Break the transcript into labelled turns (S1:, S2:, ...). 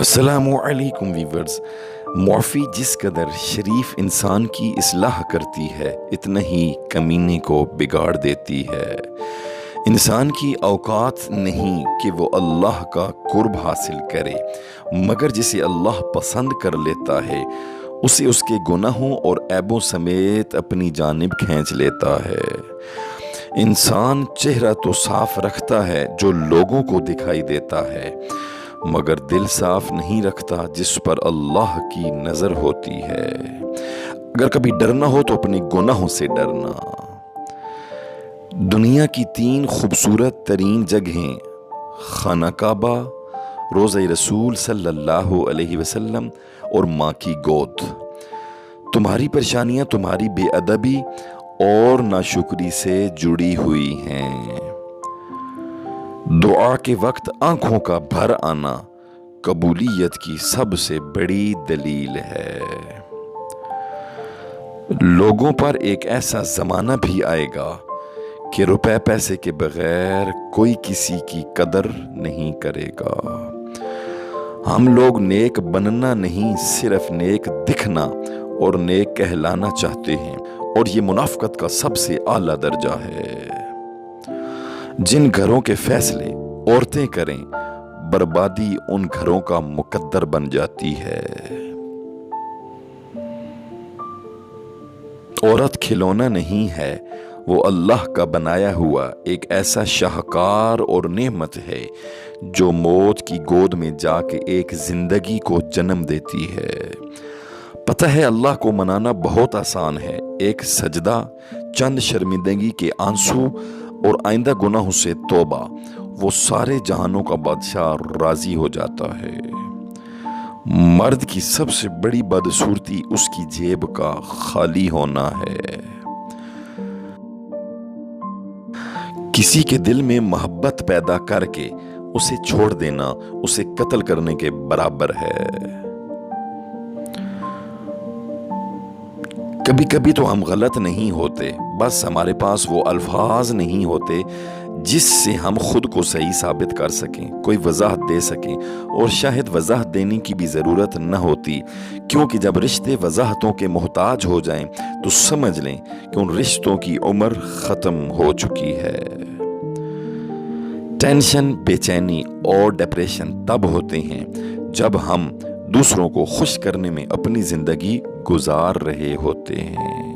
S1: السلام علیکم ویورز۔ معافی جس قدر شریف انسان کی اصلاح کرتی ہے اتنا ہی کمینے کو بگاڑ دیتی ہے۔ انسان کی اوقات نہیں کہ وہ اللہ کا قرب حاصل کرے، مگر جسے اللہ پسند کر لیتا ہے اسے اس کے گناہوں اور عیبوں سمیت اپنی جانب کھینچ لیتا ہے۔ انسان چہرہ تو صاف رکھتا ہے جو لوگوں کو دکھائی دیتا ہے، مگر دل صاف نہیں رکھتا جس پر اللہ کی نظر ہوتی ہے۔ اگر کبھی ڈرنا ہو تو اپنے گناہوں سے ڈرنا۔ دنیا کی 3 خوبصورت ترین جگہیں خانہ کعبہ، روضہ رسول صلی اللہ علیہ وسلم اور ماں کی گود۔ تمہاری پریشانیاں تمہاری بے ادبی اور ناشکری سے جڑی ہوئی ہیں۔ دعا کے وقت آنکھوں کا بھر آنا قبولیت کی سب سے بڑی دلیل ہے۔ لوگوں پر ایک ایسا زمانہ بھی آئے گا کہ روپے پیسے کے بغیر کوئی کسی کی قدر نہیں کرے گا۔ ہم لوگ نیک بننا نہیں، صرف نیک دکھنا اور نیک کہلانا چاہتے ہیں، اور یہ منافقت کا سب سے اعلیٰ درجہ ہے۔ جن گھروں کے فیصلے عورتیں کریں، بربادی ان گھروں کا مقدر بن جاتی ہے۔ عورت کھلونا نہیں ہے، وہ اللہ کا بنایا ہوا ایک ایسا شاہکار اور نعمت ہے جو موت کی گود میں جا کے ایک زندگی کو جنم دیتی ہے۔ پتہ ہے اللہ کو منانا بہت آسان ہے، ایک سجدہ، چند شرمندگی کے آنسو اور آئندہ گناہوں سے توبہ، وہ سارے جہانوں کا بادشاہ راضی ہو جاتا ہے۔ مرد کی سب سے بڑی بدصورتی اس کی جیب کا خالی ہونا ہے۔ کسی کے دل میں محبت پیدا کر کے اسے چھوڑ دینا اسے قتل کرنے کے برابر ہے۔ کبھی کبھی تو ہم غلط نہیں ہوتے، بس ہمارے پاس وہ الفاظ نہیں ہوتے جس سے ہم خود کو صحیح ثابت کر سکیں، کوئی وضاحت دے سکیں، اور شاید وضاحت دینے کی بھی ضرورت نہ ہوتی، کیونکہ جب رشتے وضاحتوں کے محتاج ہو جائیں تو سمجھ لیں کہ ان رشتوں کی عمر ختم ہو چکی ہے۔ ٹینشن، بے چینی اور ڈپریشن تب ہوتے ہیں جب ہم دوسروں کو خوش کرنے میں اپنی زندگی گزار رہے ہوتے ہیں۔